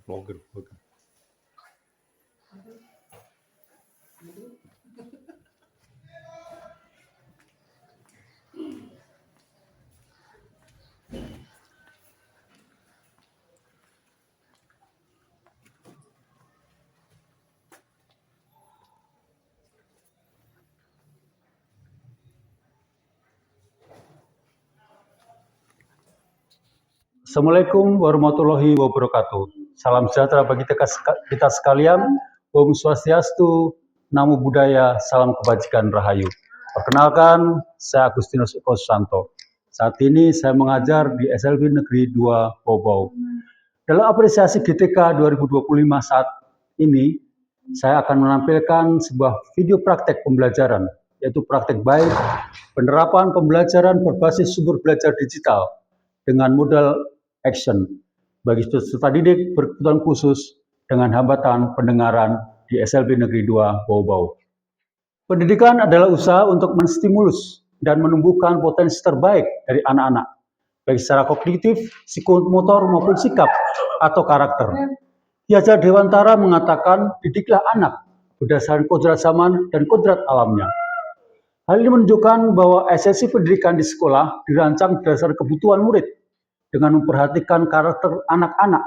Vlogger. Assalamualaikum warahmatullahi wabarakatuh. Salam sejahtera bagi kita sekalian. Om Swastiastu, Namo Buddhaya, salam kebajikan rahayu. Perkenalkan, saya Agustinus Eko Susanto. Saat ini saya mengajar di SLB Negeri 2 Bau-Bau. Dalam apresiasi GTK 2025 saat ini, saya akan menampilkan sebuah video praktek pembelajaran, yaitu praktek baik penerapan pembelajaran berbasis sumber belajar digital dengan modal action bagi peserta didik berkebutuhan khusus dengan hambatan pendengaran di SLB Negeri 2 Bau-Bau. Pendidikan adalah usaha untuk menstimulus dan menumbuhkan potensi terbaik dari anak-anak, baik secara kognitif, psikomotor maupun sikap atau karakter. Ki Hajar Dewantara mengatakan, didiklah anak berdasarkan kodrat zaman dan kodrat alamnya. Hal ini menunjukkan bahwa esensi pendidikan di sekolah dirancang berdasarkan kebutuhan murid dengan memperhatikan karakter anak-anak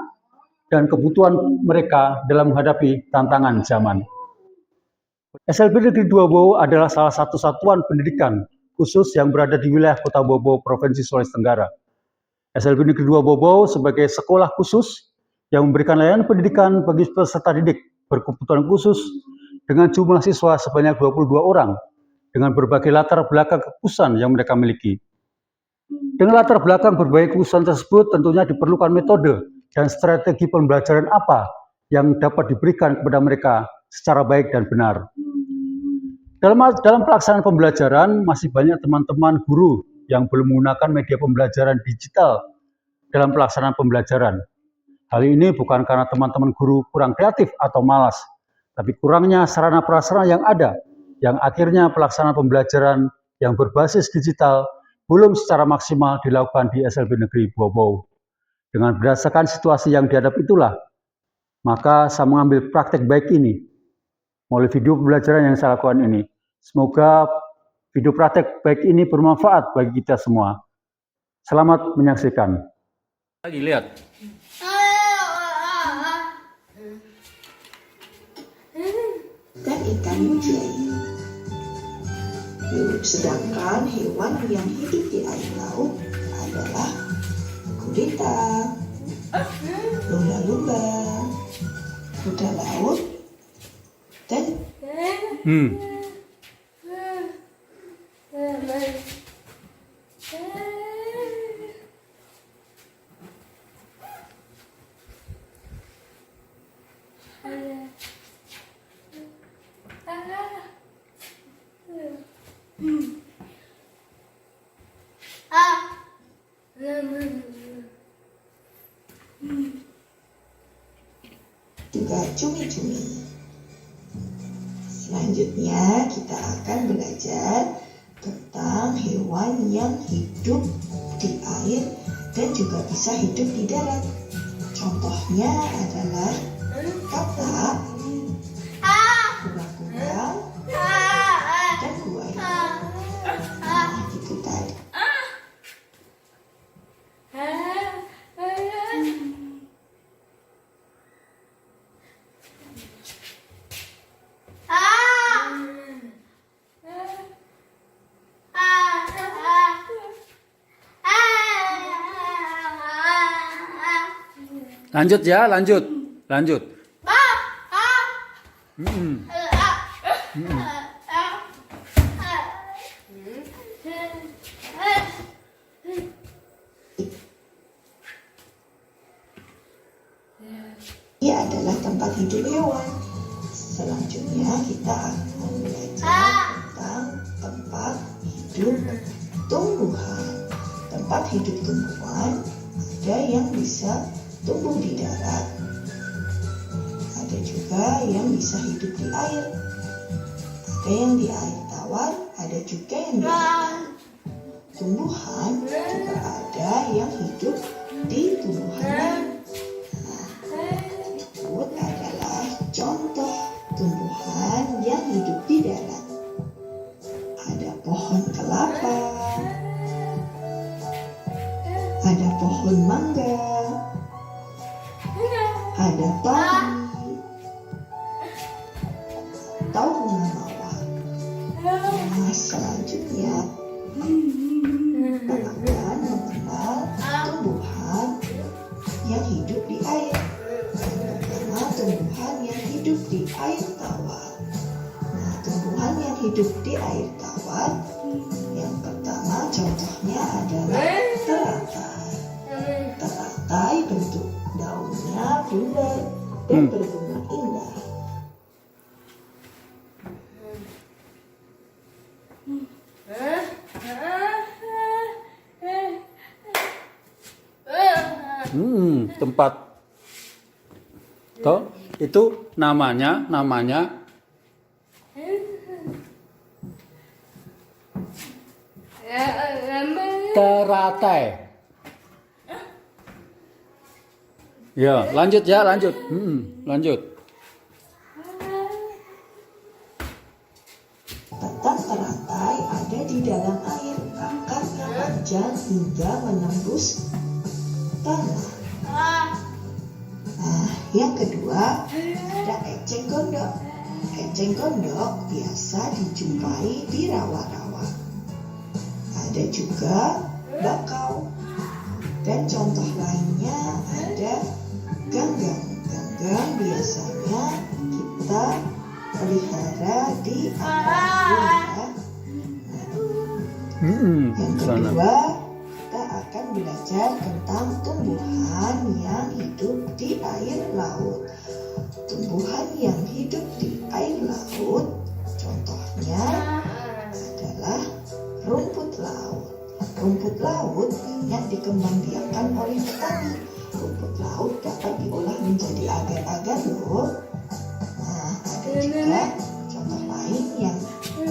dan kebutuhan mereka dalam menghadapi tantangan zaman. SLB Negeri 2 Bau adalah salah satu satuan pendidikan khusus yang berada di wilayah Kota Bau-Bau, Provinsi Sulawesi Tenggara. SLB Negeri 2 Bau-Bau sebagai sekolah khusus yang memberikan layanan pendidikan bagi peserta didik berkebutuhan khusus dengan jumlah siswa sebanyak 22 orang dengan berbagai latar belakang kekhususan yang mereka miliki. Dengan latar belakang berbagai kekhususan tersebut tentunya diperlukan metode dan strategi pembelajaran apa yang dapat diberikan kepada mereka secara baik dan benar. Dalam pelaksanaan pembelajaran, masih banyak teman-teman guru yang belum menggunakan media pembelajaran digital dalam pelaksanaan pembelajaran. Hal ini bukan karena teman-teman guru kurang kreatif atau malas, tapi kurangnya sarana prasarana yang ada, yang akhirnya pelaksanaan pembelajaran yang berbasis digital belum secara maksimal dilakukan di SLB Negeri Bau-Bau. Dengan berdasarkan situasi yang dihadapi itulah, maka saya mengambil praktek baik ini melalui video pembelajaran yang saya lakukan ini. Semoga video praktek baik ini bermanfaat bagi kita semua. Selamat menyaksikan. Lagi lihat. Dan ikan mujair. Sedangkan hewan yang hidup di air laut adalah gurita, lumba-lumba, kuda laut, dan juga cumi-cumi. Selanjutnya kita akan belajar tentang hewan yang hidup di air dan juga bisa hidup di darat. Contohnya adalah katak, kura-kura, dan buaya. Nah, gitu tadi. Lanjut ya, lanjut. Ini adalah tempat hidup hewan. Selanjutnya kita akan belajar tentang tempat hidup tumbuhan. Tempat hidup tumbuhan ada yang bisa tumbuh di darat, ada juga yang bisa hidup di air, ada yang di air tawar, ada juga yang di air laut. tumbuhan juga ada yang hidup di tumbuhan lain. Laut adalah contoh tumbuhan yang hidup di darat. Ada pohon kelapa, ada pohon mangga, ada padi, atau bunga mawar. Nah, selanjutnya kita akan mengenal tumbuhan yang hidup di air. Pertama, tumbuhan yang hidup di air tawar. Nah, tumbuhan yang hidup di air tawar, yang pertama contohnya adalah teratai. Teratai bentuk daunnya bulat dan berbunga indah. Tempat toh itu namanya teratai. Ya, lanjut. Lanjut. Batang teratai ada di dalam air, akarnya panjang hingga menembus tanah. Nah, yang kedua ada eceng gondok. Eceng gondok biasa dijumpai di rawa-rawa. Ada juga bakau. Dan contoh lainnya ada ganggang. Ganggang biasanya kita pelihara di aquarium. Yang kedua, kita akan belajar tentang tumbuhan yang hidup di air laut. Tumbuhan yang hidup di air laut, contohnya adalah rumput laut. Rumput laut banyak dikembangbiakan oleh petani. Rumput laut dapat diolah menjadi agar-agar loh. Nah, ada juga contoh lain yang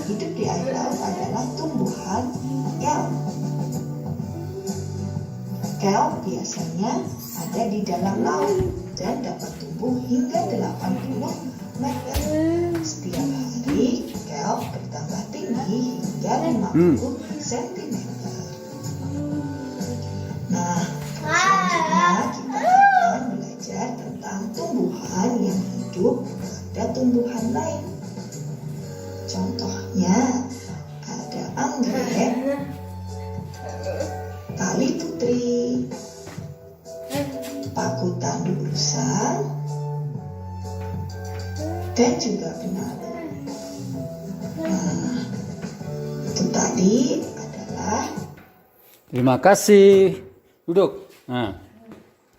hidup di air laut adalah tumbuhan kelp. Kelp biasanya ada di dalam laut dan dapat tumbuh hingga 80 meter. Setiap hari kelp bertambah tinggi hingga 50 cm. Nah, selanjutnya kita akan belajar tentang tumbuhan yang hidup pada tumbuhan lain. Contohnya ada anggrek, tali putri, pakutan usang, dan juga benalu. Nah, itu tadi adalah. Terima kasih. Duduk. Nah.